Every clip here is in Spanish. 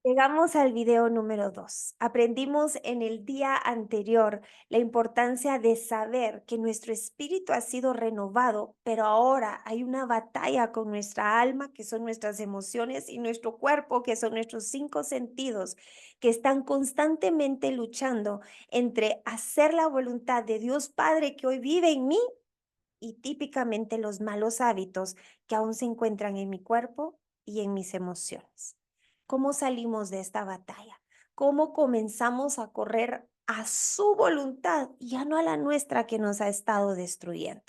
Llegamos al video número 2. Aprendimos en el día anterior la importancia de saber que nuestro espíritu ha sido renovado, pero ahora hay una batalla con nuestra alma, que son nuestras emociones, y nuestro cuerpo, que son nuestros 5 sentidos, que están constantemente luchando entre hacer la voluntad de Dios Padre que hoy vive en mí y típicamente los malos hábitos que aún se encuentran en mi cuerpo y en mis emociones. ¿Cómo salimos de esta batalla? ¿Cómo comenzamos a correr a su voluntad y ya no a la nuestra que nos ha estado destruyendo?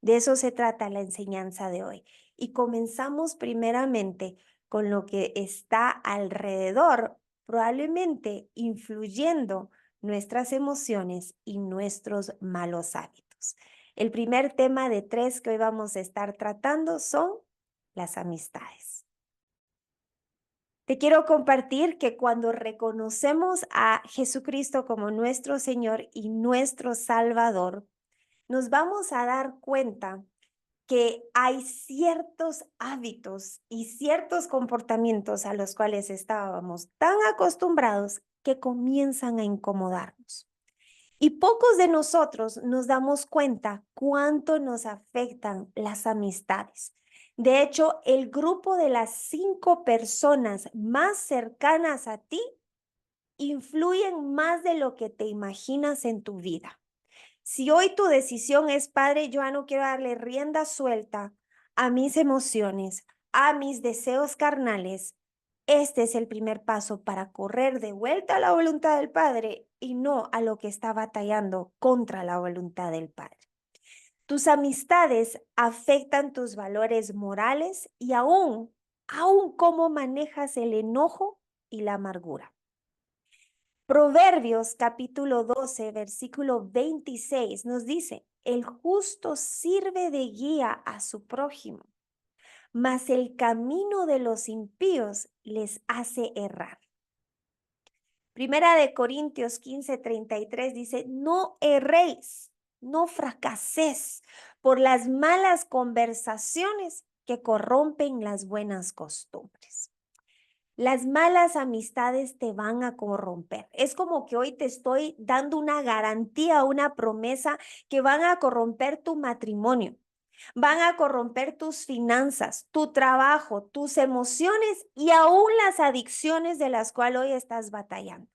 De eso se trata la enseñanza de hoy. Y comenzamos primeramente con lo que está alrededor, probablemente influyendo nuestras emociones y nuestros malos hábitos. El primer tema de 3 que hoy vamos a estar tratando son las amistades. Te quiero compartir que cuando reconocemos a Jesucristo como nuestro Señor y nuestro Salvador, nos vamos a dar cuenta que hay ciertos hábitos y ciertos comportamientos a los cuales estábamos tan acostumbrados que comienzan a incomodarnos. Y pocos de nosotros nos damos cuenta cuánto nos afectan las amistades. De hecho, el grupo de las 5 personas más cercanas a ti influyen más de lo que te imaginas en tu vida. Si hoy tu decisión es, Padre, yo ya no quiero darle rienda suelta a mis emociones, a mis deseos carnales, este es el primer paso para correr de vuelta a la voluntad del Padre y no a lo que está batallando contra la voluntad del Padre. Tus amistades afectan tus valores morales y aún cómo manejas el enojo y la amargura. Proverbios capítulo 12, versículo 26 nos dice, el justo sirve de guía a su prójimo, mas el camino de los impíos les hace errar. Primera de Corintios 15:33 dice, no erréis, no fracaséis por las malas conversaciones que corrompen las buenas costumbres. Las malas amistades te van a corromper. Es como que hoy te estoy dando una garantía, una promesa que van a corromper tu matrimonio, van a corromper tus finanzas, tu trabajo, tus emociones y aún las adicciones de las cuales hoy estás batallando.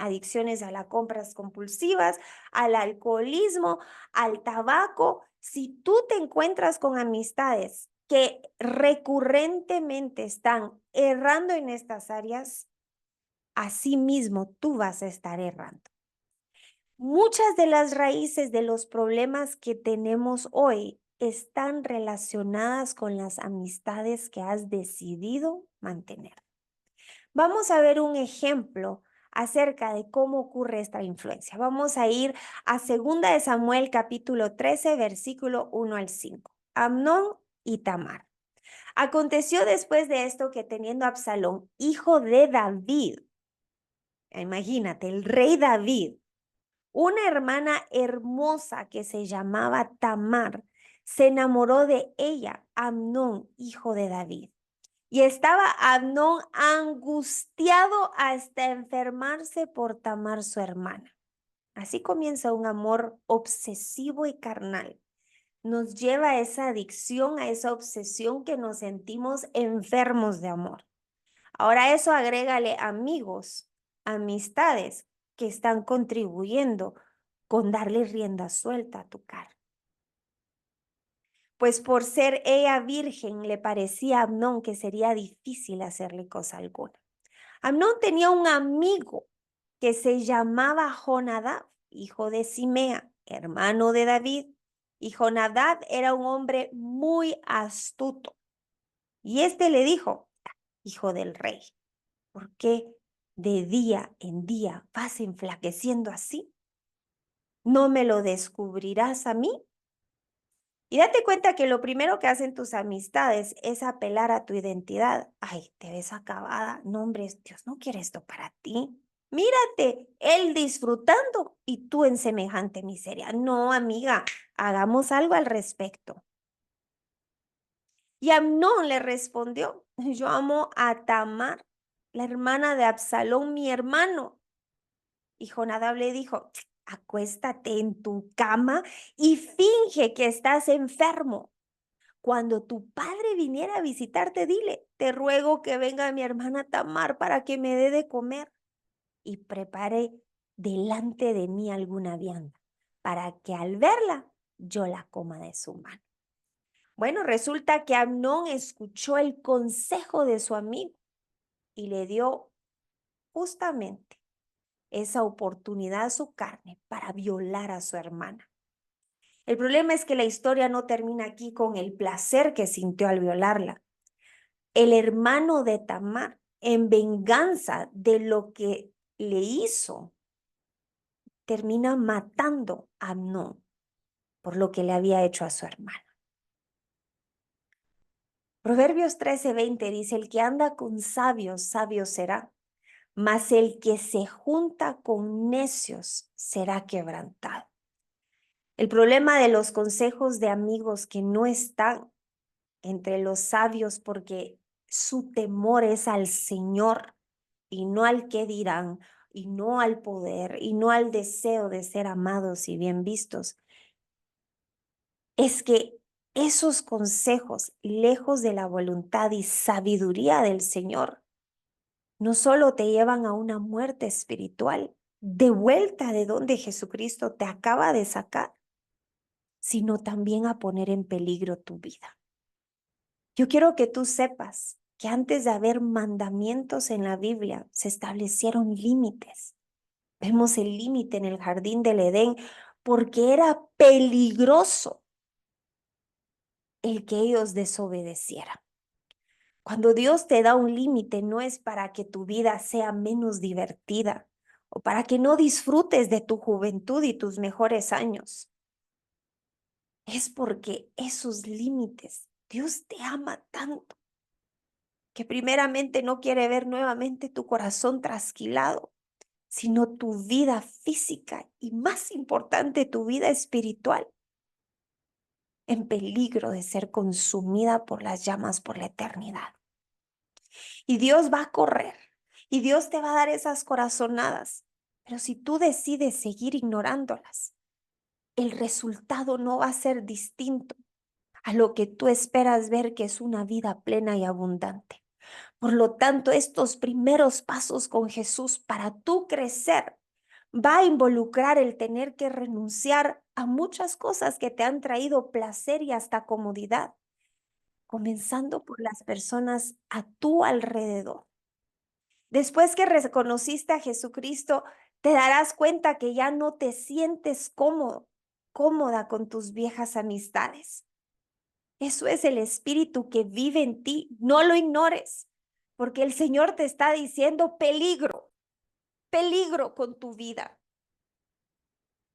Adicciones a las compras compulsivas, al alcoholismo, al tabaco. Si tú te encuentras con amistades que recurrentemente están errando en estas áreas, así mismo tú vas a estar errando. Muchas de las raíces de los problemas que tenemos hoy están relacionadas con las amistades que has decidido mantener. Vamos a ver un ejemplo acerca de cómo ocurre esta influencia. Vamos a ir a 2 de Samuel capítulo 13, versículo 1 al 5. Amnón y Tamar. Aconteció después de esto que teniendo a Absalón, hijo de David, imagínate, el rey David, una hermana hermosa que se llamaba Tamar, se enamoró de ella, Amnón, hijo de David. Y estaba Amnón angustiado hasta enfermarse por Tamar, su hermana. Así comienza un amor obsesivo y carnal. Nos lleva a esa adicción, a esa obsesión que nos sentimos enfermos de amor. Ahora a eso agrégale amigos, amistades que están contribuyendo con darle rienda suelta a tu cara. Pues por ser ella virgen le parecía a Amnón que sería difícil hacerle cosa alguna. Amnón tenía un amigo que se llamaba Jonadab, hijo de Simea, hermano de David. Y Jonadab era un hombre muy astuto. Y este le dijo, hijo del rey, ¿por qué de día en día vas enflaqueciendo así? ¿No me lo descubrirás a mí? Y date cuenta que lo primero que hacen tus amistades es apelar a tu identidad. Ay, te ves acabada. No, hombre, Dios no quiere esto para ti. Mírate, él disfrutando y tú en semejante miseria. No, amiga, hagamos algo al respecto. Y Amnón le respondió, yo amo a Tamar, la hermana de Absalón, mi hermano. Y Jonadab le dijo, acuéstate en tu cama y finge que estás enfermo. Cuando tu padre viniera a visitarte, dile, te ruego que venga mi hermana Tamar para que me dé de comer y prepare delante de mí alguna vianda, para que al verla yo la coma de su mano. Bueno, resulta que Amnón escuchó el consejo de su amigo y le dio justamente esa oportunidad a su carne para violar a su hermana. El problema es que la historia no termina aquí con el placer que sintió al violarla. El hermano de Tamar, en venganza de lo que le hizo, termina matando a Amnón por lo que le había hecho a su hermano. Proverbios 13:20 dice, el que anda con sabios, sabio será, mas el que se junta con necios será quebrantado. El problema de los consejos de amigos que no están entre los sabios porque su temor es al Señor y no al que dirán, y no al poder, y no al deseo de ser amados y bien vistos, es que esos consejos, lejos de la voluntad y sabiduría del Señor, no solo te llevan a una muerte espiritual, de vuelta de donde Jesucristo te acaba de sacar, sino también a poner en peligro tu vida. Yo quiero que tú sepas que antes de haber mandamientos en la Biblia, se establecieron límites. Vemos el límite en el jardín del Edén porque era peligroso el que ellos desobedecieran. Cuando Dios te da un límite, no es para que tu vida sea menos divertida o para que no disfrutes de tu juventud y tus mejores años. Es porque esos límites, Dios te ama tanto que primeramente no quiere ver nuevamente tu corazón trasquilado, sino tu vida física y más importante, tu vida espiritual en peligro de ser consumida por las llamas por la eternidad. Y Dios va a correr y Dios te va a dar esas corazonadas, pero si tú decides seguir ignorándolas, el resultado no va a ser distinto a lo que tú esperas ver, que es una vida plena y abundante. Por lo tanto, estos primeros pasos con Jesús para tú crecer va a involucrar el tener que renunciar a muchas cosas que te han traído placer y hasta comodidad, comenzando por las personas a tu alrededor. Después que reconociste a Jesucristo, te darás cuenta que ya no te sientes cómoda con tus viejas amistades. Eso es el espíritu que vive en ti. No lo ignores, porque el Señor te está diciendo peligro, peligro con tu vida.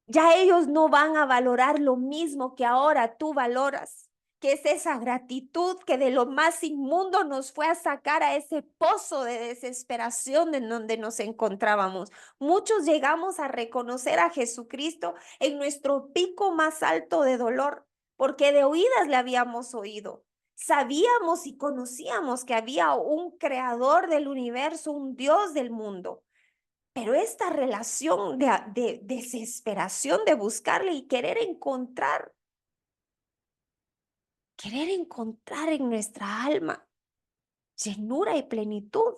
Ya ellos no van a valorar lo mismo que ahora tú valoras, que es esa gratitud que de lo más inmundo nos fue a sacar a ese pozo de desesperación en donde nos encontrábamos. Muchos llegamos a reconocer a Jesucristo en nuestro pico más alto de dolor, porque de oídas le habíamos oído. Sabíamos y conocíamos que había un creador del universo, un Dios del mundo. Pero esta relación de desesperación de buscarle y querer encontrar en nuestra alma llenura y plenitud,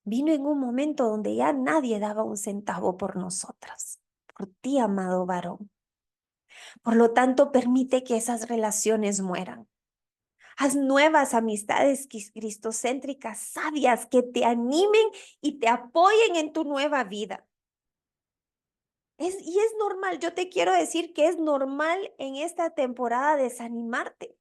vino en un momento donde ya nadie daba un centavo por nosotras, por ti, amado varón. Por lo tanto, permite que esas relaciones mueran. Haz nuevas amistades cristocéntricas, sabias, que te animen y te apoyen en tu nueva vida. Y es normal, yo te quiero decir que es normal en esta temporada desanimarte,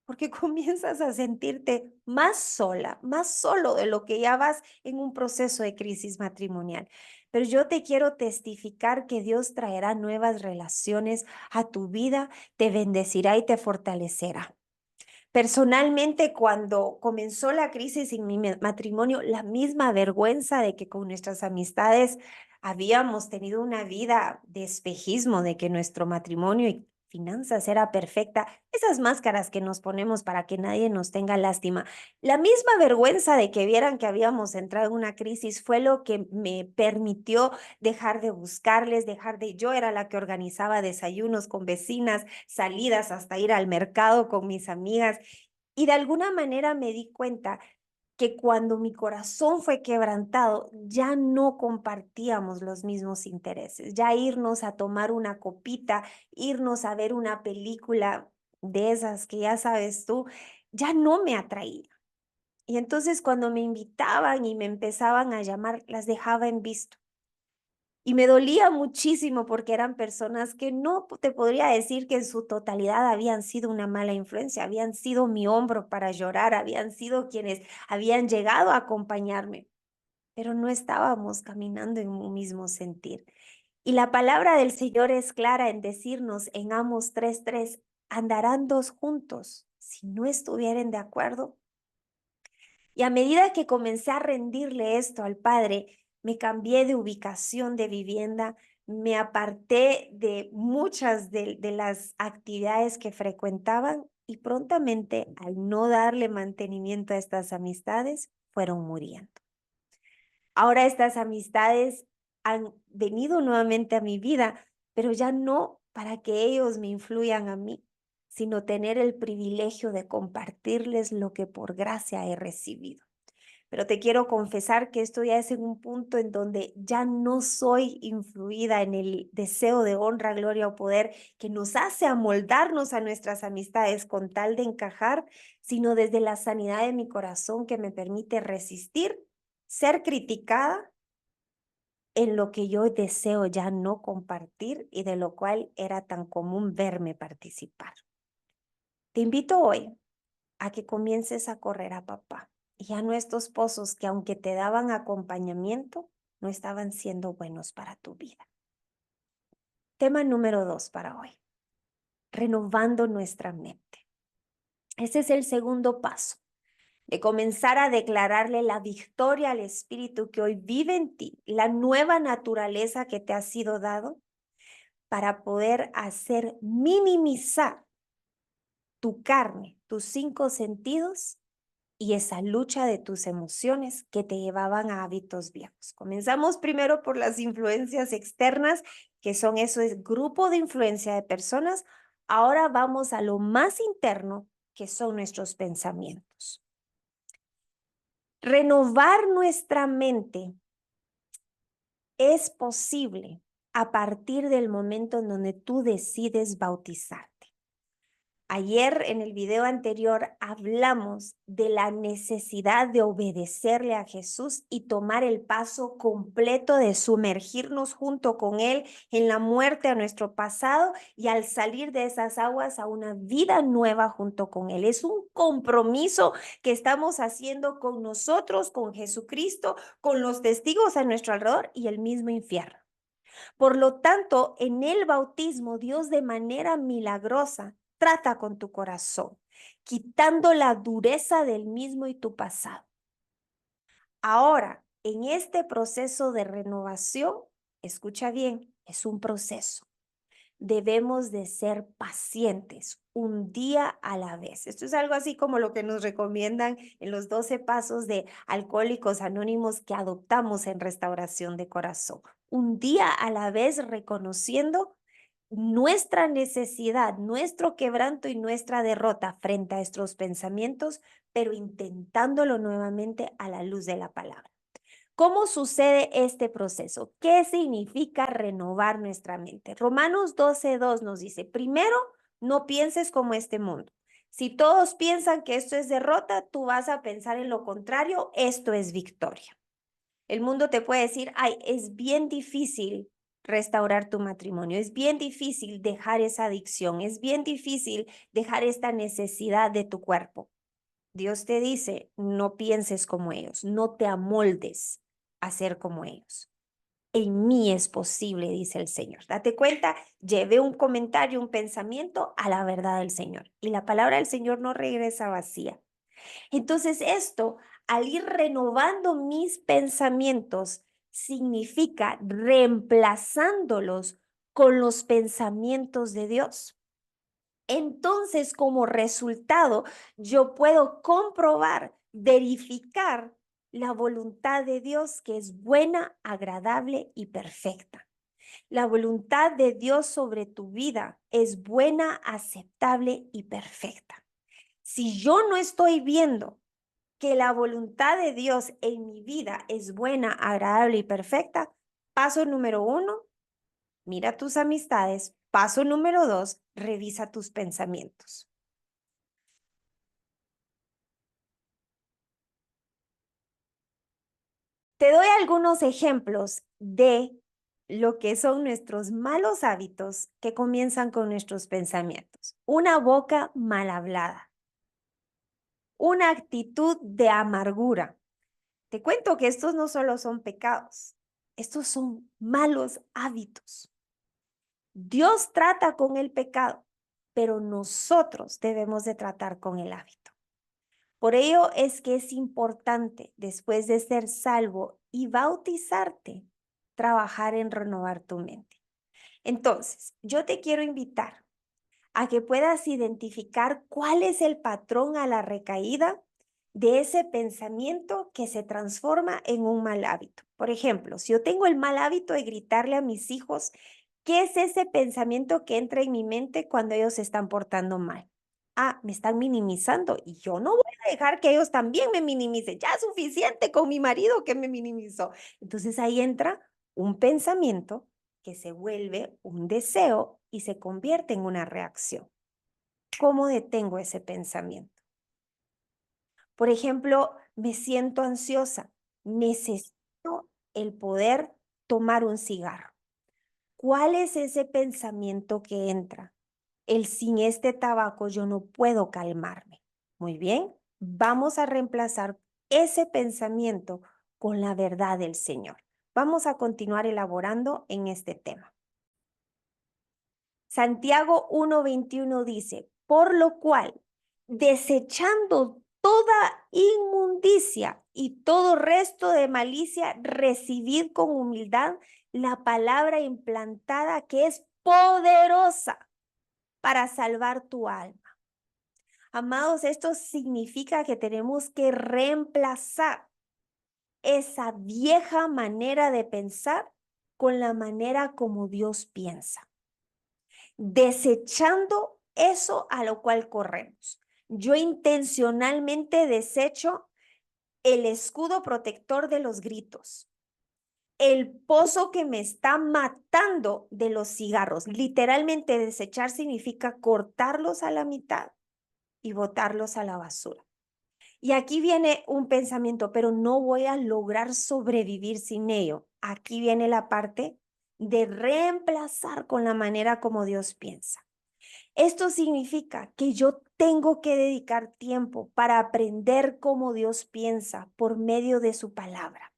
porque comienzas a sentirte más sola, más solo de lo que ya vas en un proceso de crisis matrimonial. Pero yo te quiero testificar que Dios traerá nuevas relaciones a tu vida, te bendecirá y te fortalecerá. Personalmente, cuando comenzó la crisis en mi matrimonio, la misma vergüenza de que con nuestras amistades habíamos tenido una vida de espejismo, de que nuestro matrimonio finanzas era perfecta, esas máscaras que nos ponemos para que nadie nos tenga lástima. La misma vergüenza de que vieran que habíamos entrado en una crisis fue lo que me permitió dejar de buscarles, yo era la que organizaba desayunos con vecinas, salidas hasta ir al mercado con mis amigas, y de alguna manera me di cuenta que cuando mi corazón fue quebrantado, ya no compartíamos los mismos intereses, ya irnos a tomar una copita, irnos a ver una película de esas que ya sabes tú, ya no me atraía. Y entonces cuando me invitaban y me empezaban a llamar, las dejaba en visto. Y me dolía muchísimo porque eran personas que no te podría decir que en su totalidad habían sido una mala influencia, habían sido mi hombro para llorar, habían sido quienes habían llegado a acompañarme, pero no estábamos caminando en un mismo sentir. Y la palabra del Señor es clara en decirnos en Amos 3:3, andarán dos juntos si no estuvieren de acuerdo. Y a medida que comencé a rendirle esto al Padre, me cambié de ubicación de vivienda, me aparté de muchas de las actividades que frecuentaban y prontamente, al no darle mantenimiento a estas amistades, fueron muriendo. Ahora estas amistades han venido nuevamente a mi vida, pero ya no para que ellos me influyan a mí, sino tener el privilegio de compartirles lo que por gracia he recibido. Pero te quiero confesar que esto ya es en un punto en donde ya no soy influida en el deseo de honra, gloria o poder que nos hace amoldarnos a nuestras amistades con tal de encajar, sino desde la sanidad de mi corazón que me permite resistir, ser criticada en lo que yo deseo ya no compartir y de lo cual era tan común verme participar. Te invito hoy a que comiences a correr a papá y a nuestros pozos que aunque te daban acompañamiento, no estaban siendo buenos para tu vida. Tema número 2 para hoy, renovando nuestra mente. Ese es el segundo paso, de comenzar a declararle la victoria al Espíritu que hoy vive en ti, la nueva naturaleza que te ha sido dado para poder hacer minimizar tu carne, tus 5 sentidos y esa lucha de tus emociones que te llevaban a hábitos viejos. Comenzamos primero por las influencias externas, que son eso, es grupo de influencia de personas. Ahora vamos a lo más interno, que son nuestros pensamientos. Renovar nuestra mente es posible a partir del momento en donde tú decides bautizarte. Ayer en el video anterior hablamos de la necesidad de obedecerle a Jesús y tomar el paso completo de sumergirnos junto con Él en la muerte a nuestro pasado y al salir de esas aguas a una vida nueva junto con Él. Es un compromiso que estamos haciendo con nosotros, con Jesucristo, con los testigos a nuestro alrededor y el mismo infierno. Por lo tanto, en el bautismo, Dios de manera milagrosa trata con tu corazón, quitando la dureza del mismo y tu pasado. Ahora, en este proceso de renovación, escucha bien, es un proceso. Debemos de ser pacientes un día a la vez. Esto es algo así como lo que nos recomiendan en los 12 pasos de Alcohólicos Anónimos que adoptamos en Restauración de Corazón. Un día a la vez reconociendo nuestra necesidad, nuestro quebranto y nuestra derrota frente a estos pensamientos, pero intentándolo nuevamente a la luz de la palabra. ¿Cómo sucede este proceso? ¿Qué significa renovar nuestra mente? Romanos 12:2 nos dice, primero, no pienses como este mundo. Si todos piensan que esto es derrota, tú vas a pensar en lo contrario, esto es victoria. El mundo te puede decir, ay, es bien difícil restaurar tu matrimonio, es bien difícil dejar esa adicción, es bien difícil dejar esta necesidad de tu cuerpo. Dios te dice, no pienses como ellos, no te amoldes a ser como ellos. En mí es posible, dice el Señor. Date cuenta, llevé un comentario, un pensamiento a la verdad del Señor. Y la palabra del Señor no regresa vacía. Entonces esto, al ir renovando mis pensamientos, significa reemplazándolos con los pensamientos de Dios. Entonces, como resultado, yo puedo comprobar, verificar la voluntad de Dios, que es buena, agradable y perfecta. La voluntad de Dios sobre tu vida es buena, aceptable y perfecta. Si yo no estoy viendo que la voluntad de Dios en mi vida es buena, agradable y perfecta, paso número 1, mira tus amistades. Paso número 2, revisa tus pensamientos. Te doy algunos ejemplos de lo que son nuestros malos hábitos que comienzan con nuestros pensamientos. Una boca mal hablada, una actitud de amargura. Te cuento que estos no solo son pecados, estos son malos hábitos. Dios trata con el pecado, pero nosotros debemos de tratar con el hábito. Por ello es que es importante, después de ser salvo y bautizarte, trabajar en renovar tu mente. Entonces, yo te quiero invitar a que puedas identificar cuál es el patrón a la recaída de ese pensamiento que se transforma en un mal hábito. Por ejemplo, si yo tengo el mal hábito de gritarle a mis hijos, ¿qué es ese pensamiento que entra en mi mente cuando ellos se están portando mal? Ah, me están minimizando y yo no voy a dejar que ellos también me minimicen. Ya es suficiente con mi marido que me minimizó. Entonces ahí entra un pensamiento que se vuelve un deseo y se convierte en una reacción. ¿Cómo detengo ese pensamiento? Por ejemplo, me siento ansiosa, necesito el poder tomar un cigarro. ¿Cuál es ese pensamiento que entra? El sin este tabaco yo no puedo calmarme. Muy bien, vamos a reemplazar ese pensamiento con la verdad del Señor. Vamos a continuar elaborando en este tema. Santiago 1:21 dice, por lo cual, desechando toda inmundicia y todo resto de malicia, recibid con humildad la palabra implantada que es poderosa para salvar tu alma. Amados, esto significa que tenemos que reemplazar esa vieja manera de pensar con la manera como Dios piensa, desechando eso a lo cual corremos. Yo intencionalmente desecho el escudo protector de los gritos, el pozo que me está matando de los cigarros. Literalmente desechar significa cortarlos a la mitad y botarlos a la basura. Y aquí viene un pensamiento, pero no voy a lograr sobrevivir sin ello. Aquí viene la parte de reemplazar con la manera como Dios piensa. Esto significa que yo tengo que dedicar tiempo para aprender cómo Dios piensa por medio de su palabra.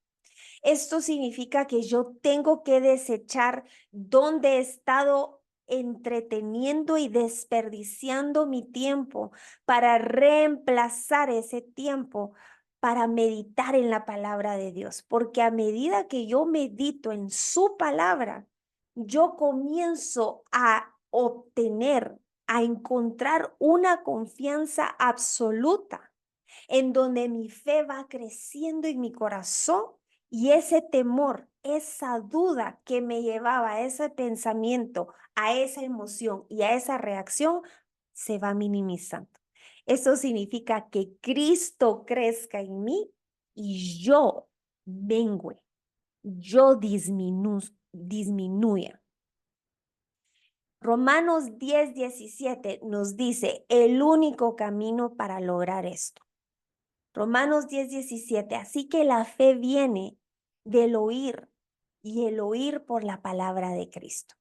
Esto significa que yo tengo que desechar donde he estado entreteniendo y desperdiciando mi tiempo para reemplazar ese tiempo para meditar en la palabra de Dios, porque a medida que yo medito en su palabra, yo comienzo a obtener, a encontrar una confianza absoluta en donde mi fe va creciendo en mi corazón y ese temor, esa duda que me llevaba a ese pensamiento, a esa emoción y a esa reacción, se va minimizando. Eso significa que Cristo crezca en mí y yo mengue, yo disminuya. Romanos 10:17 nos dice el único camino para lograr esto. Romanos 10:17. Así que la fe viene del oír y el oír por la palabra de Cristo.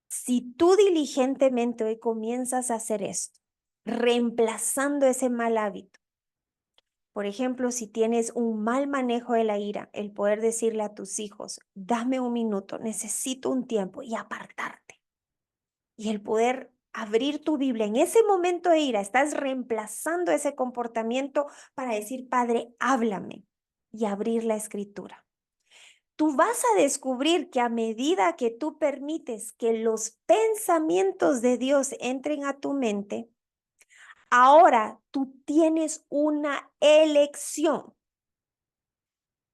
Si tú diligentemente hoy comienzas a hacer esto, reemplazando ese mal hábito, por ejemplo, si tienes un mal manejo de la ira, el poder decirle a tus hijos, dame un minuto, necesito un tiempo y apartarte. Y el poder abrir tu Biblia en ese momento de ira, estás reemplazando ese comportamiento para decir, Padre, háblame y abrir la escritura. tú vas a descubrir que a medida que tú permites que los pensamientos de Dios entren a tu mente, ahora tú tienes una elección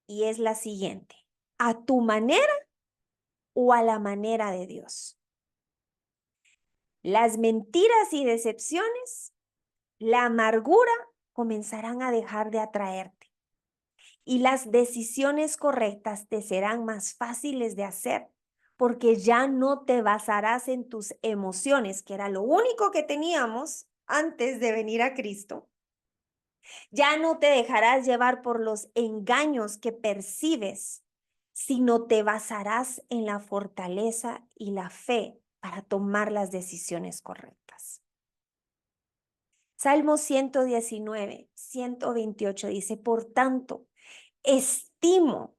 y es la siguiente: a tu manera o a la manera de Dios. Las mentiras y decepciones, la amargura comenzarán a dejar de atraerte y las decisiones correctas te serán más fáciles de hacer porque ya no te basarás en tus emociones, que era lo único que teníamos antes de venir a Cristo. Ya no te dejarás llevar por los engaños que percibes, sino te basarás en la fortaleza y la fe para tomar las decisiones correctas. Salmo 119, 128 dice: por tanto, estimo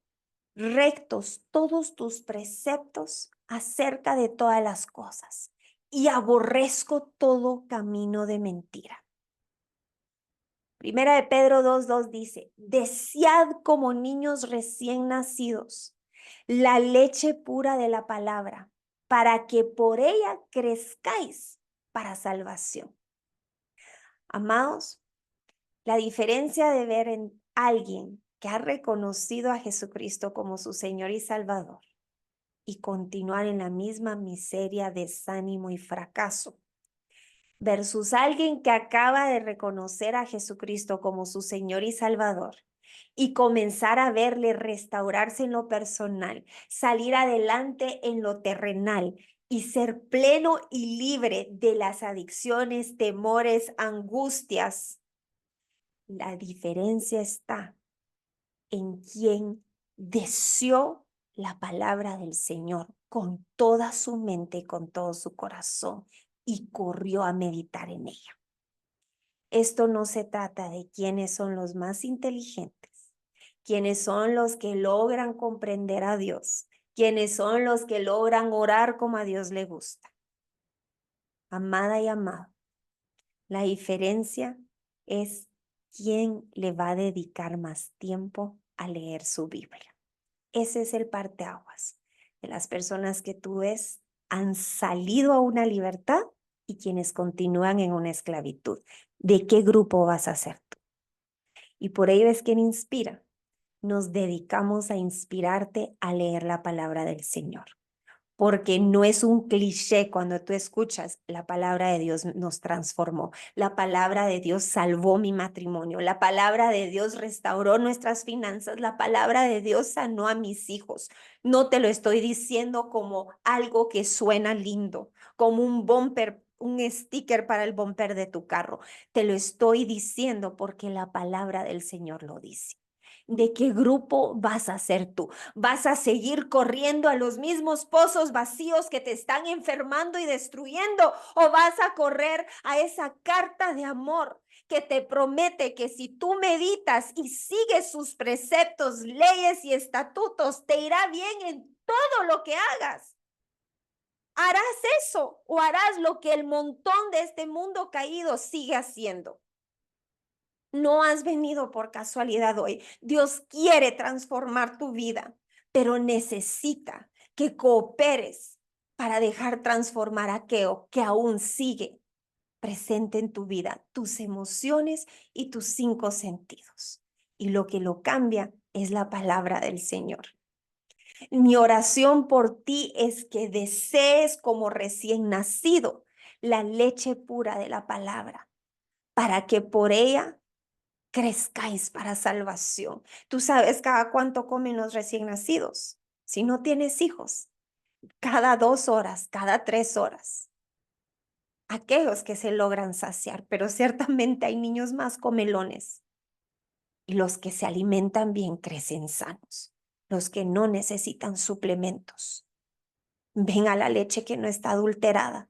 rectos todos tus preceptos acerca de todas las cosas y aborrezco todo camino de mentira. Primera de Pedro 2:2 dice: desead como niños recién nacidos la leche pura de la palabra, para que por ella crezcáis para salvación. Amados, la diferencia de ver en alguien que ha reconocido a Jesucristo como su Señor y Salvador y continuar en la misma miseria, desánimo y fracaso, versus alguien que acaba de reconocer a Jesucristo como su Señor y Salvador y comenzar a verle restaurarse en lo personal, salir adelante en lo terrenal y ser pleno y libre de las adicciones, temores, angustias. La diferencia está en quien deseó la palabra del Señor con toda su mente y con todo su corazón y corrió a meditar en ella. Esto no se trata de quiénes son los más inteligentes, quiénes son los que logran comprender a Dios, quiénes son los que logran orar como a Dios le gusta. Amada y amado, la diferencia es quién le va a dedicar más tiempo a leer su Biblia. Ese es el parteaguas de las personas que tú ves han salido a una libertad y quienes continúan en una esclavitud. ¿De qué grupo vas a ser tú? Y por ello es que en Inspira nos dedicamos a inspirarte a leer la palabra del Señor. Porque no es un cliché cuando tú escuchas: la palabra de Dios nos transformó, la palabra de Dios salvó mi matrimonio, la palabra de Dios restauró nuestras finanzas, la palabra de Dios sanó a mis hijos. No te lo estoy diciendo como algo que suena lindo, como un bumper, un sticker para el bumper de tu carro. Te lo estoy diciendo porque la palabra del Señor lo dice. ¿De qué grupo vas a ser tú? ¿Vas a seguir corriendo a los mismos pozos vacíos que te están enfermando y destruyendo? ¿O vas a correr a esa carta de amor que te promete que si tú meditas y sigues sus preceptos, leyes y estatutos, te irá bien en todo lo que hagas? ¿Harás eso o harás lo que el montón de este mundo caído sigue haciendo? No has venido por casualidad hoy. Dios quiere transformar tu vida, pero necesita que cooperes para dejar transformar aquello que aún sigue presente en tu vida, tus emociones y tus 5 sentidos. Y lo que lo cambia es la palabra del Señor. Mi oración por ti es que desees como recién nacido la leche pura de la palabra, para que por ella crezcáis para salvación. Tú sabes cada cuánto comen los recién nacidos. Si no tienes hijos, cada 2 horas, cada 3 horas. Aquellos que se logran saciar, pero ciertamente hay niños más comelones. Y los que se alimentan bien crecen sanos. Los que no necesitan suplementos. Ven a la leche que no está adulterada,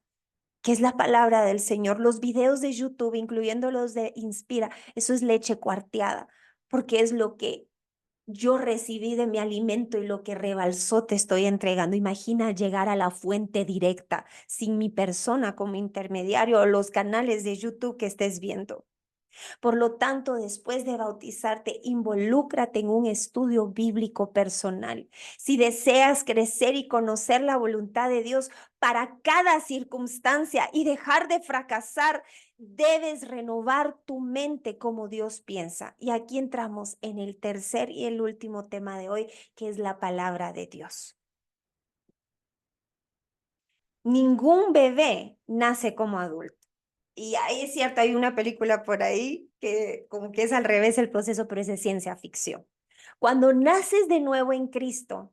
que es la palabra del Señor. Los videos de YouTube, incluyendo los de Inspira, eso es leche cuarteada, porque es lo que yo recibí de mi alimento y lo que rebalsó te estoy entregando. Imagina llegar a la fuente directa sin mi persona como intermediario o los canales de YouTube que estés viendo. Por lo tanto, después de bautizarte, involúcrate en un estudio bíblico personal. Si deseas crecer y conocer la voluntad de Dios para cada circunstancia y dejar de fracasar, debes renovar tu mente como Dios piensa. Y aquí entramos en el tercer y el último tema de hoy, que es la palabra de Dios. Ningún bebé nace como adulto. Y ahí es cierto, hay una película por ahí que como que es al revés el proceso, pero es de ciencia ficción. Cuando naces de nuevo en Cristo,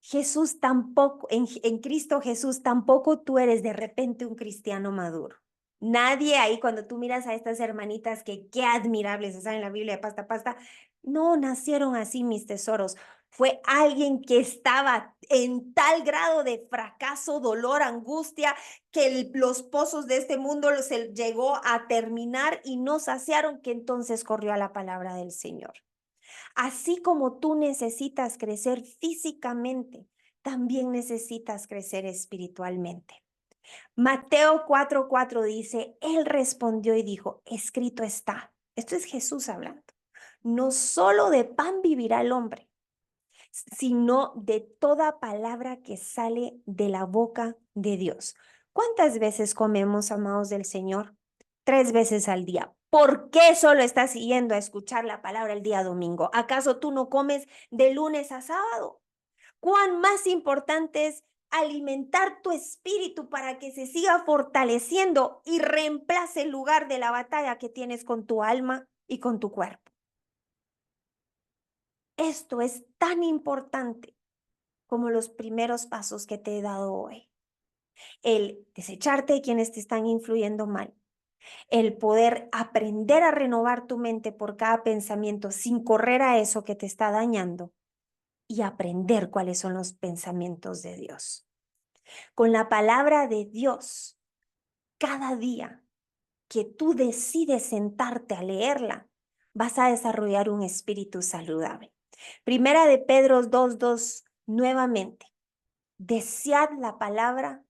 Jesús tampoco, en Cristo Jesús tampoco tú eres de repente un cristiano maduro. Nadie ahí, cuando tú miras a estas hermanitas que qué admirables están en la Biblia de pasta pasta, no nacieron así mis tesoros. Fue alguien que estaba en tal grado de fracaso, dolor, angustia, que los pozos de este mundo se llegó a terminar y no saciaron, que entonces corrió a la palabra del Señor. Así como tú necesitas crecer físicamente, también necesitas crecer espiritualmente. Mateo 4:4 dice, Él respondió y dijo, escrito está. Esto es Jesús hablando. No solo de pan vivirá el hombre, sino de toda palabra que sale de la boca de Dios. ¿Cuántas veces comemos, amados del Señor? 3 veces al día. ¿Por qué solo estás siguiendo a escuchar la palabra el día domingo? ¿Acaso tú no comes de lunes a sábado? ¿Cuán más importante es alimentar tu espíritu para que se siga fortaleciendo y reemplace el lugar de la batalla que tienes con tu alma y con tu cuerpo? Esto es tan importante como los primeros pasos que te he dado hoy. El desecharte de quienes te están influyendo mal, el poder aprender a renovar tu mente por cada pensamiento sin correr a eso que te está dañando y aprender cuáles son los pensamientos de Dios. Con la palabra de Dios, cada día que tú decides sentarte a leerla, vas a desarrollar un espíritu saludable. Primera de Pedro 2:2, nuevamente, desead la palabra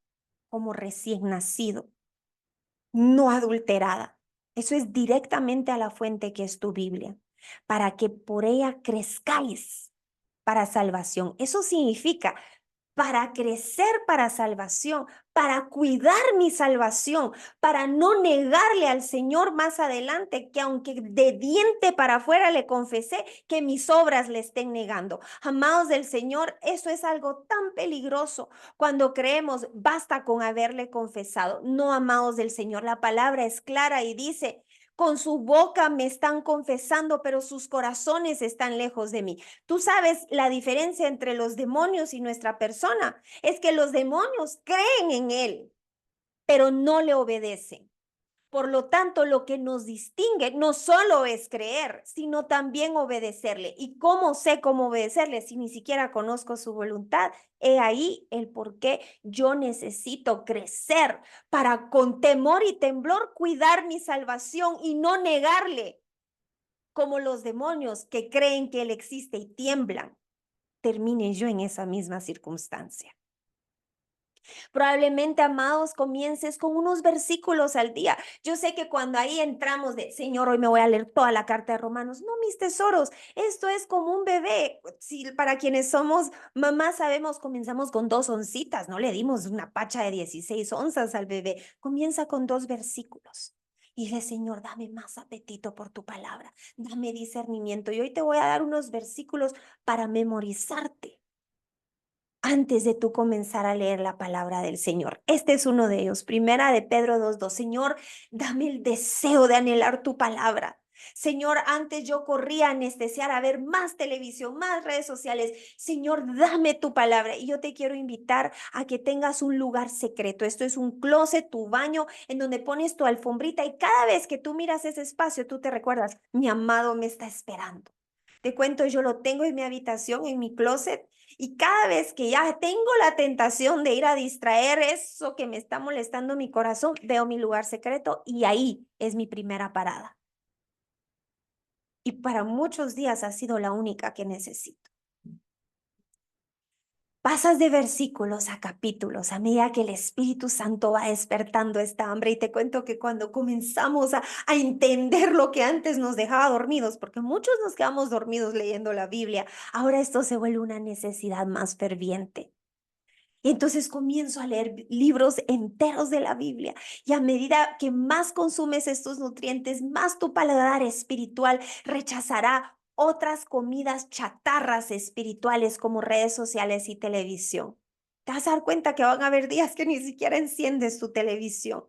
como recién nacido, no adulterada. Eso es directamente a la fuente que es tu Biblia, para que por ella crezcáis para salvación. Eso significa para crecer para salvación, para cuidar mi salvación, para no negarle al Señor más adelante, que aunque de diente para afuera le confesé, que mis obras le estén negando. Amados del Señor, eso es algo tan peligroso cuando creemos, basta con haberle confesado. No, amados del Señor, la palabra es clara y dice, con su boca me están confesando, pero sus corazones están lejos de mí. Tú sabes la diferencia entre los demonios y nuestra persona. Es que los demonios creen en él, pero no le obedecen. Por lo tanto, lo que nos distingue no solo es creer, sino también obedecerle. ¿Y cómo sé cómo obedecerle si ni siquiera conozco su voluntad? He ahí el por qué yo necesito crecer para con temor y temblor cuidar mi salvación y no negarle, como los demonios que creen que él existe y tiemblan. Termine yo en esa misma circunstancia. Probablemente, amados, comiences con unos versículos al día. Yo sé que cuando ahí entramos de, Señor, hoy me voy a leer toda la carta de Romanos. No, mis tesoros, esto es como un bebé. Si para quienes somos mamás sabemos, comenzamos con 2 oncitas, no le dimos una pacha de 16 onzas al bebé. Comienza con 2 versículos. Y dile, Señor, dame más apetito por tu palabra, dame discernimiento. Y hoy te voy a dar unos versículos para memorizarte antes de tú comenzar a leer la palabra del Señor. Este es uno de ellos. Primera de Pedro 2:2. Señor, dame el deseo de anhelar tu palabra. Señor, antes yo corría a anestesiar a ver más televisión, más redes sociales. Señor, dame tu palabra. Y yo te quiero invitar a que tengas un lugar secreto. Esto es un closet, tu baño, en donde pones tu alfombrita y cada vez que tú miras ese espacio, tú te recuerdas, mi amado me está esperando. Te cuento, yo lo tengo en mi habitación, en mi closet, y cada vez que ya tengo la tentación de ir a distraer eso que me está molestando mi corazón, veo mi lugar secreto y ahí es mi primera parada. Y para muchos días ha sido la única que necesito. Pasas de versículos a capítulos a medida que el Espíritu Santo va despertando esta hambre. Y te cuento que cuando comenzamos a entender lo que antes nos dejaba dormidos, porque muchos nos quedamos dormidos leyendo la Biblia, ahora esto se vuelve una necesidad más ferviente. Y entonces comienzo a leer libros enteros de la Biblia. Y a medida que más consumes estos nutrientes, más tu paladar espiritual rechazará otras comidas chatarras espirituales como redes sociales y televisión. Te vas a dar cuenta que van a haber días que ni siquiera enciendes tu televisión.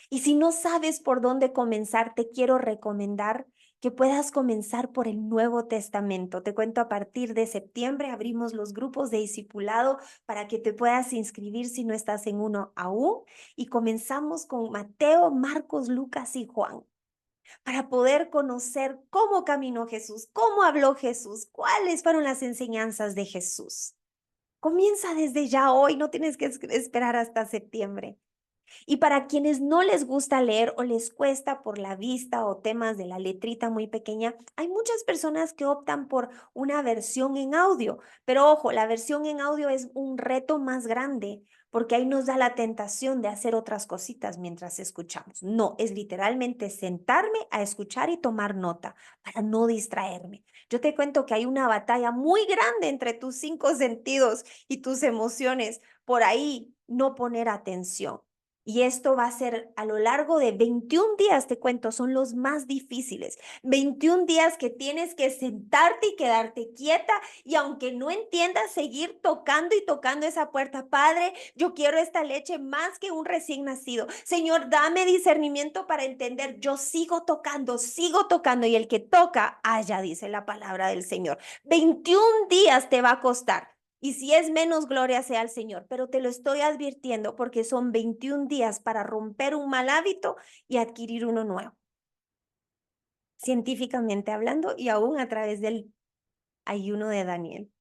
Y si no sabes por dónde comenzar, te quiero recomendar que puedas comenzar por el Nuevo Testamento. Te cuento, a partir de septiembre abrimos los grupos de discipulado para que te puedas inscribir si no estás en uno aún. Y comenzamos con Mateo, Marcos, Lucas y Juan para poder conocer cómo caminó Jesús, cómo habló Jesús, cuáles fueron las enseñanzas de Jesús. Comienza desde ya hoy, no tienes que esperar hasta septiembre. Y para quienes no les gusta leer o les cuesta por la vista o temas de la letrita muy pequeña, hay muchas personas que optan por una versión en audio. Pero ojo, la versión en audio es un reto más grande porque ahí nos da la tentación de hacer otras cositas mientras escuchamos. No, es literalmente sentarme a escuchar y tomar nota para no distraerme. Yo te cuento que hay una batalla muy grande entre tus 5 sentidos y tus emociones. Por ahí no poner atención. Y esto va a ser a lo largo de 21 días, te cuento, son los más difíciles. 21 días que tienes que sentarte y quedarte quieta y aunque no entiendas, seguir tocando y tocando esa puerta. Padre, yo quiero esta leche más que un recién nacido. Señor, dame discernimiento para entender. Yo sigo tocando y el que toca, haya, dice la palabra del Señor. 21 días te va a costar. Y si es menos, gloria sea al Señor, pero te lo estoy advirtiendo porque son 21 días para romper un mal hábito y adquirir uno nuevo, científicamente hablando y aún a través del ayuno de Daniel.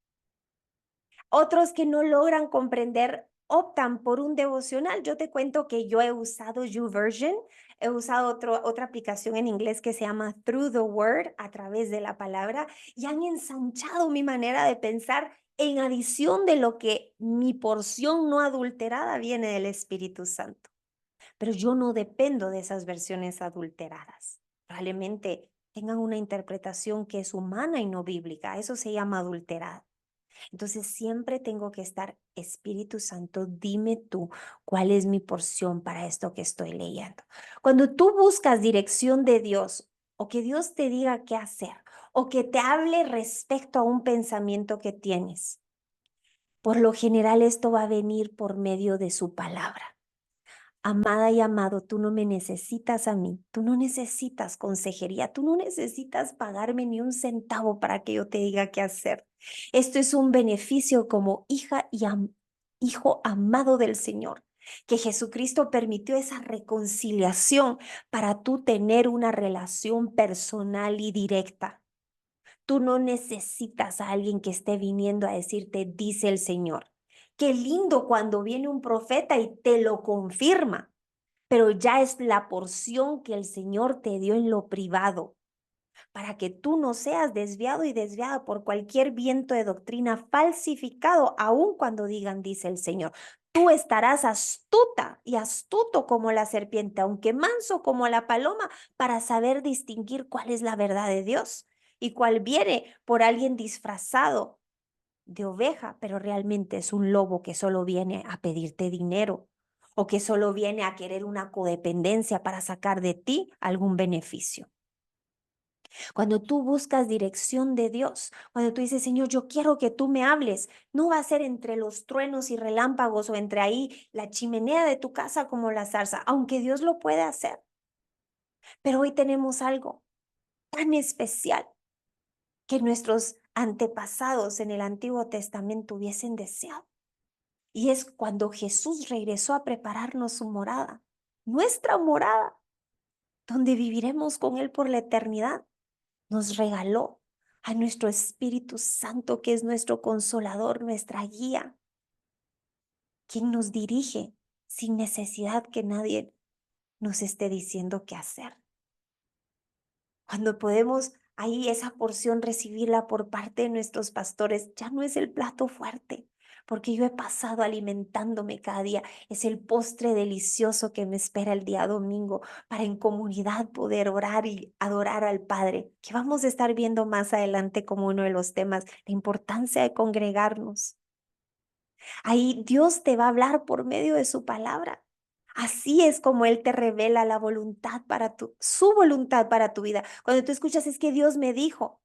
Otros que no logran comprender optan por un devocional. Yo te cuento que yo he usado YouVersion, he usado otra aplicación en inglés que se llama Through the Word, a través de la palabra, y han ensanchado mi manera de pensar en adición de lo que mi porción no adulterada viene del Espíritu Santo. Pero yo no dependo de esas versiones adulteradas. Probablemente tengan una interpretación que es humana y no bíblica. Eso se llama adulterada. Entonces siempre tengo que estar, Espíritu Santo, dime tú cuál es mi porción para esto que estoy leyendo. Cuando tú buscas dirección de Dios o que Dios te diga qué hacer o que te hable respecto a un pensamiento que tienes, por lo general esto va a venir por medio de su palabra. Amada y amado, tú no me necesitas a mí, tú no necesitas consejería, tú no necesitas pagarme ni un centavo para que yo te diga qué hacer. Esto es un beneficio como hija y hijo amado del Señor, que Jesucristo permitió esa reconciliación para tú tener una relación personal y directa. Tú no necesitas a alguien que esté viniendo a decirte, dice el Señor. Qué lindo cuando viene un profeta y te lo confirma, pero ya es la porción que el Señor te dio en lo privado, para que tú no seas desviado y desviada por cualquier viento de doctrina falsificado, aun cuando digan, dice el Señor. Tú estarás astuta y astuto como la serpiente, aunque manso como la paloma, para saber distinguir cuál es la verdad de Dios y cuál viene por alguien disfrazado de oveja, pero realmente es un lobo que solo viene a pedirte dinero o que solo viene a querer una codependencia para sacar de ti algún beneficio. Cuando tú buscas dirección de Dios, cuando tú dices, Señor, yo quiero que tú me hables, no va a ser entre los truenos y relámpagos o entre ahí la chimenea de tu casa como la zarza, aunque Dios lo puede hacer. Pero hoy tenemos algo tan especial que nuestros antepasados en el Antiguo Testamento hubiesen deseado. Y es cuando Jesús regresó a prepararnos su morada, nuestra morada, donde viviremos con Él por la eternidad. Nos regaló a nuestro Espíritu Santo, que es nuestro consolador, nuestra guía, quien nos dirige sin necesidad que nadie nos esté diciendo qué hacer. Cuando podemos ahí esa porción recibirla por parte de nuestros pastores, ya no es el plato fuerte, porque yo he pasado alimentándome cada día. Es el postre delicioso que me espera el día domingo para en comunidad poder orar y adorar al Padre, que vamos a estar viendo más adelante como uno de los temas, la importancia de congregarnos. Ahí Dios te va a hablar por medio de su palabra. Así es como Él te revela la voluntad para su voluntad para tu vida. Cuando tú escuchas, es que Dios me dijo,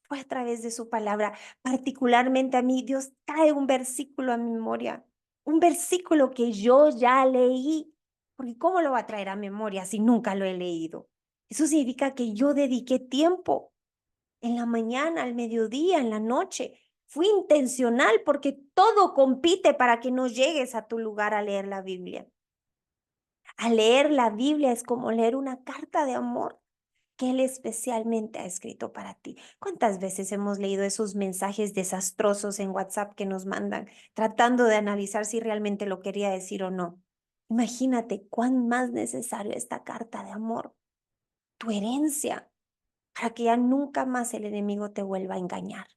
fue a través de su palabra. Particularmente a mí, Dios trae un versículo a mi memoria, un versículo que yo ya leí, porque ¿cómo lo va a traer a memoria si nunca lo he leído? Eso significa que yo dediqué tiempo en la mañana, al mediodía, en la noche. Fui intencional porque todo compite para que no llegues a tu lugar a leer la Biblia. A leer la Biblia es como leer una carta de amor que Él especialmente ha escrito para ti. ¿Cuántas veces hemos leído esos mensajes desastrosos en WhatsApp que nos mandan, tratando de analizar si realmente lo quería decir o no? Imagínate cuán más necesario esta carta de amor, tu herencia, para que ya nunca más el enemigo te vuelva a engañar.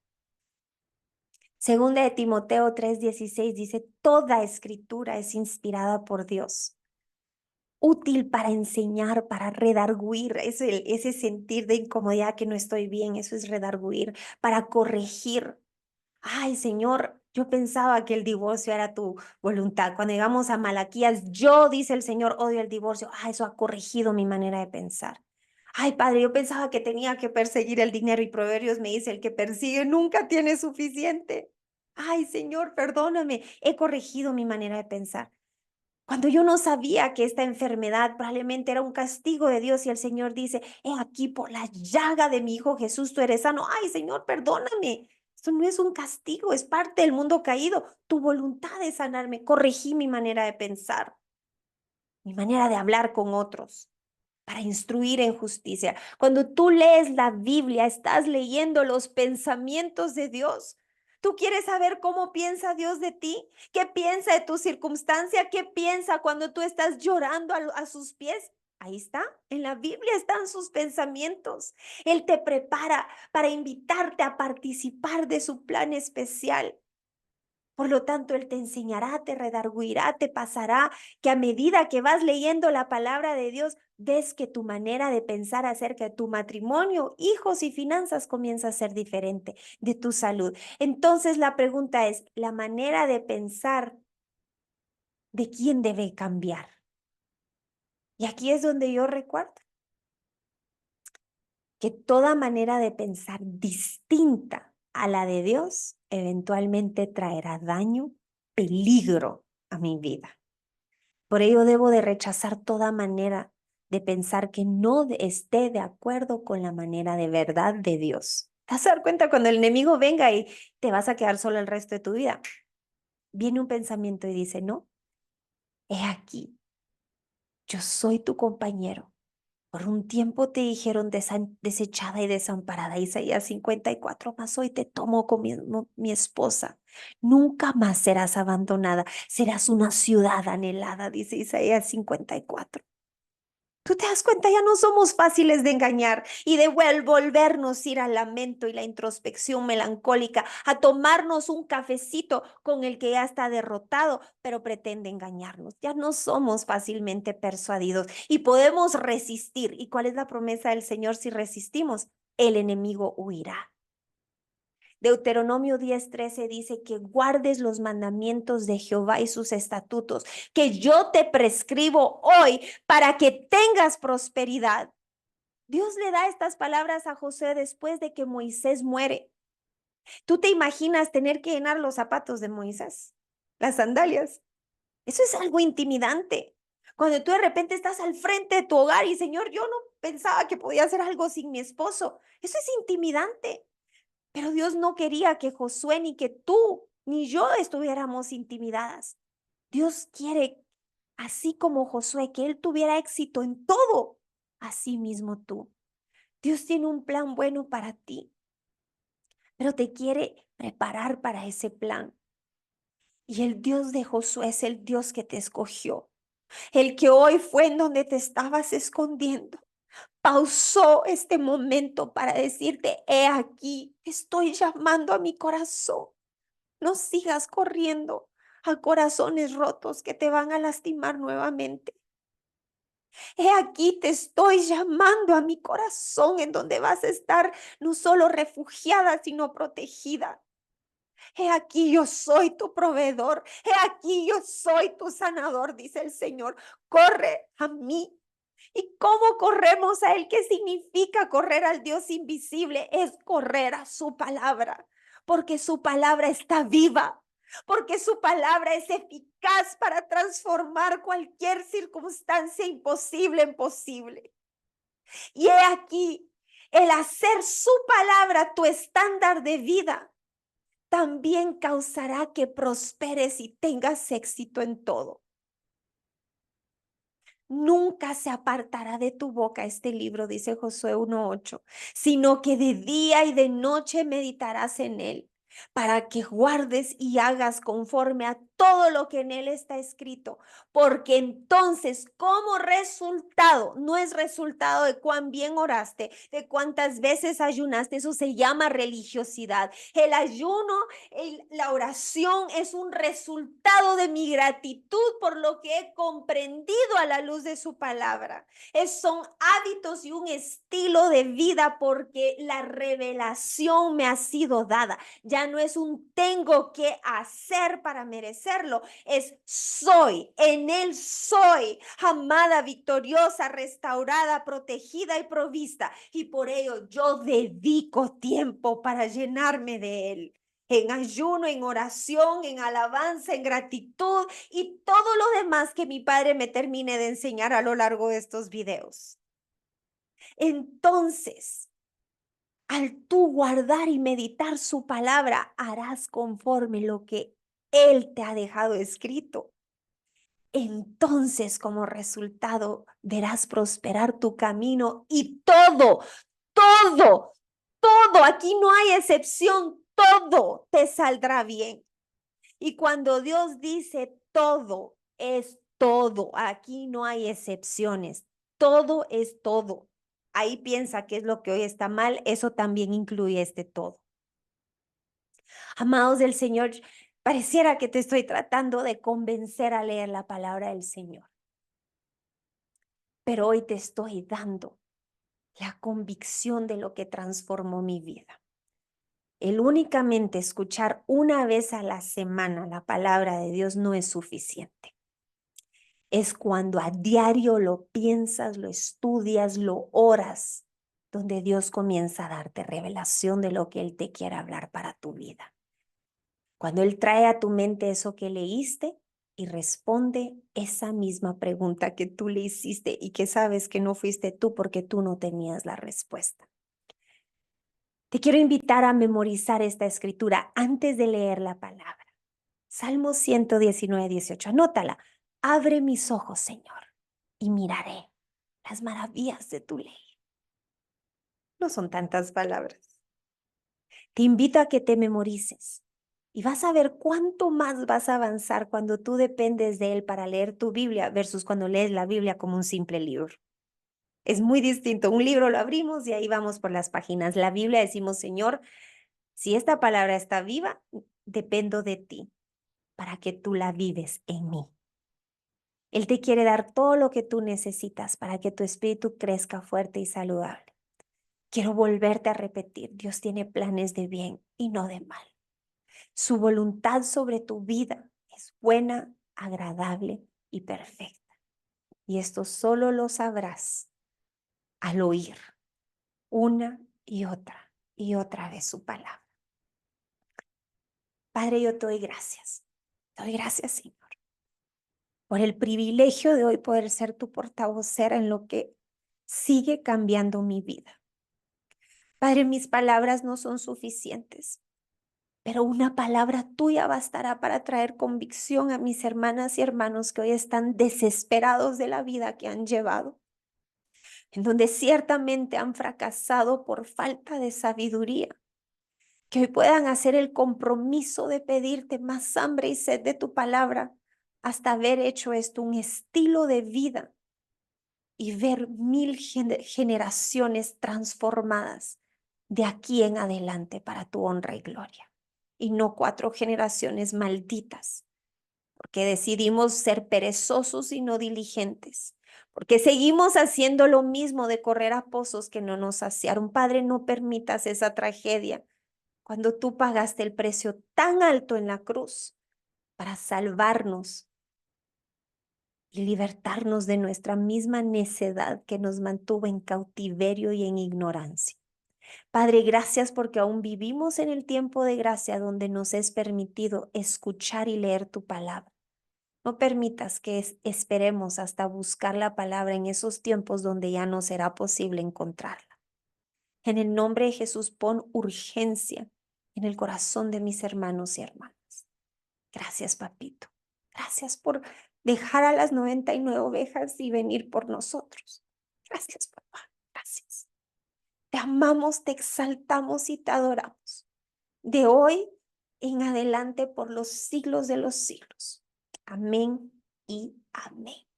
Segunda de Timoteo 3:16 dice, toda escritura es inspirada por Dios, útil para enseñar, para redarguir, ese sentir de incomodidad que no estoy bien, eso es redarguir, para corregir. Ay, Señor, yo pensaba que el divorcio era tu voluntad. Cuando llegamos a Malaquías, yo, dice el Señor, odio el divorcio. Ah, eso ha corregido mi manera de pensar. Ay, Padre, yo pensaba que tenía que perseguir el dinero y Proverbios me dice, el que persigue nunca tiene suficiente. Ay, Señor, perdóname, he corregido mi manera de pensar. Cuando yo no sabía que esta enfermedad probablemente era un castigo de Dios y el Señor dice, he aquí por la llaga de mi hijo Jesús tú eres sano. Ay, Señor, perdóname. Esto no es un castigo, es parte del mundo caído. Tu voluntad de sanarme. Corregí mi manera de pensar, mi manera de hablar con otros para instruir en justicia. Cuando tú lees la Biblia, estás leyendo los pensamientos de Dios. ¿Tú quieres saber cómo piensa Dios de ti? ¿Qué piensa de tu circunstancia? ¿Qué piensa cuando tú estás llorando a sus pies? Ahí está, en la Biblia están sus pensamientos. Él te prepara para invitarte a participar de su plan especial. Por lo tanto, Él te enseñará, te redarguirá, te pasará, que a medida que vas leyendo la palabra de Dios, ves que tu manera de pensar acerca de tu matrimonio, hijos y finanzas comienza a ser diferente, de tu salud. Entonces, la pregunta es, ¿la manera de pensar de quién debe cambiar? Y aquí es donde yo recuerdo que toda manera de pensar distinta a la de Dios eventualmente traerá daño, peligro a mi vida. Por ello debo de rechazar toda manera de pensar que no esté de acuerdo con la manera de verdad de Dios. ¿Te vas a dar cuenta cuando el enemigo venga y te vas a quedar solo el resto de tu vida? Viene un pensamiento y dice, no, he aquí, yo soy tu compañero. Por un tiempo te dijeron desechada y desamparada, Isaías 54, mas hoy te tomo como mi esposa. Nunca más serás abandonada, serás una ciudad anhelada, dice Isaías 54. Tú te das cuenta, ya no somos fáciles de engañar y de volvernos ir al lamento y la introspección melancólica, a tomarnos un cafecito con el que ya está derrotado, pero pretende engañarnos. Ya no somos fácilmente persuadidos y podemos resistir. ¿Y cuál es la promesa del Señor si resistimos? El enemigo huirá. Deuteronomio 10:13 dice que guardes los mandamientos de Jehová y sus estatutos, que yo te prescribo hoy para que tengas prosperidad. Dios le da estas palabras a José después de que Moisés muere. ¿Tú te imaginas tener que llenar los zapatos de Moisés? Las sandalias. Eso es algo intimidante. Cuando tú de repente estás al frente de tu hogar y Señor, yo no pensaba que podía hacer algo sin mi esposo. Eso es intimidante. Pero Dios no quería que Josué ni que tú ni yo estuviéramos intimidadas. Dios quiere, así como Josué, que él tuviera éxito en todo, así mismo tú. Dios tiene un plan bueno para ti, pero te quiere preparar para ese plan. Y el Dios de Josué es el Dios que te escogió, el que hoy fue en donde te estabas escondiendo. Pausó este momento para decirte, he aquí, estoy llamando a mi corazón. No sigas corriendo a corazones rotos que te van a lastimar nuevamente. He aquí te estoy llamando a mi corazón en donde vas a estar no solo refugiada, sino protegida. He aquí yo soy tu proveedor. He aquí yo soy tu sanador, dice el Señor. Corre a mí. ¿Y cómo corremos a Él? ¿Qué significa correr al Dios invisible? Es correr a su palabra, porque su palabra está viva, porque su palabra es eficaz para transformar cualquier circunstancia imposible en posible. Y he aquí, el hacer su palabra tu estándar de vida también causará que prosperes y tengas éxito en todo. Nunca se apartará de tu boca este libro, dice Josué 1:8, sino que de día y de noche meditarás en él, para que guardes y hagas conforme a todo lo que en él está escrito, porque entonces como resultado, no es resultado de cuán bien oraste, de cuántas veces ayunaste, eso se llama religiosidad. El ayuno, la oración es un resultado de mi gratitud por lo que he comprendido a la luz de su palabra. Son hábitos y un estilo de vida porque la revelación me ha sido dada. Ya no es un tengo que hacer para merecerlo, es soy, en él soy, amada, victoriosa, restaurada, protegida y provista. Y por ello yo dedico tiempo para llenarme de él. En ayuno, en oración, en alabanza, en gratitud y todo lo demás que mi Padre me termine de enseñar a lo largo de estos videos. Entonces, al tú guardar y meditar su palabra, harás conforme lo que Él te ha dejado escrito. Entonces, como resultado, verás prosperar tu camino y todo, aquí no hay excepción, todo te saldrá bien. Y cuando Dios dice todo, es todo. Aquí no hay excepciones. Todo es todo. Ahí piensa que es lo que hoy está mal. Eso también incluye este todo. Amados del Señor, pareciera que te estoy tratando de convencer a leer la palabra del Señor. Pero hoy te estoy dando la convicción de lo que transformó mi vida. El únicamente escuchar una vez a la semana la palabra de Dios no es suficiente. Es cuando a diario lo piensas, lo estudias, lo oras, donde Dios comienza a darte revelación de lo que Él te quiere hablar para tu vida. Cuando Él trae a tu mente eso que leíste y responde esa misma pregunta que tú le hiciste y que sabes que no fuiste tú porque tú no tenías la respuesta. Te quiero invitar a memorizar esta escritura antes de leer la palabra. Salmo 119:18. Anótala. Abre mis ojos, Señor, y miraré las maravillas de tu ley. No son tantas palabras. Te invito a que te memorices y vas a ver cuánto más vas a avanzar cuando tú dependes de Él para leer tu Biblia versus cuando lees la Biblia como un simple libro. Es muy distinto. Un libro lo abrimos y ahí vamos por las páginas. La Biblia decimos, Señor, si esta palabra está viva, dependo de ti para que tú la vives en mí. Él te quiere dar todo lo que tú necesitas para que tu espíritu crezca fuerte y saludable. Quiero volverte a repetir, Dios tiene planes de bien y no de mal. Su voluntad sobre tu vida es buena, agradable y perfecta. Y esto solo lo sabrás al oír una y otra vez su palabra. Padre, yo te doy gracias. Te doy gracias, Señor, por el privilegio de hoy poder ser tu portavocera en lo que sigue cambiando mi vida. Padre, mis palabras no son suficientes, pero una palabra tuya bastará para traer convicción a mis hermanas y hermanos que hoy están desesperados de la vida que han llevado, en donde ciertamente han fracasado por falta de sabiduría, que hoy puedan hacer el compromiso de pedirte más hambre y sed de tu palabra hasta haber hecho esto un estilo de vida y ver 1000 generaciones transformadas de aquí en adelante para tu honra y gloria. y no 4 generaciones malditas, porque decidimos ser perezosos y no diligentes, porque seguimos haciendo lo mismo de correr a pozos que no nos saciaron. Padre, no permitas esa tragedia cuando tú pagaste el precio tan alto en la cruz para salvarnos y libertarnos de nuestra misma necedad que nos mantuvo en cautiverio y en ignorancia. Padre, gracias porque aún vivimos en el tiempo de gracia donde nos es permitido escuchar y leer tu palabra. No permitas que esperemos hasta buscar la palabra en esos tiempos donde ya no será posible encontrarla. En el nombre de Jesús, pon urgencia en el corazón de mis hermanos y hermanas. Gracias, papito. Gracias por dejar a las 99 ovejas y venir por nosotros. Gracias, papá. Gracias. Te amamos, te exaltamos y te adoramos. De hoy en adelante por los siglos de los siglos. Amén y amén.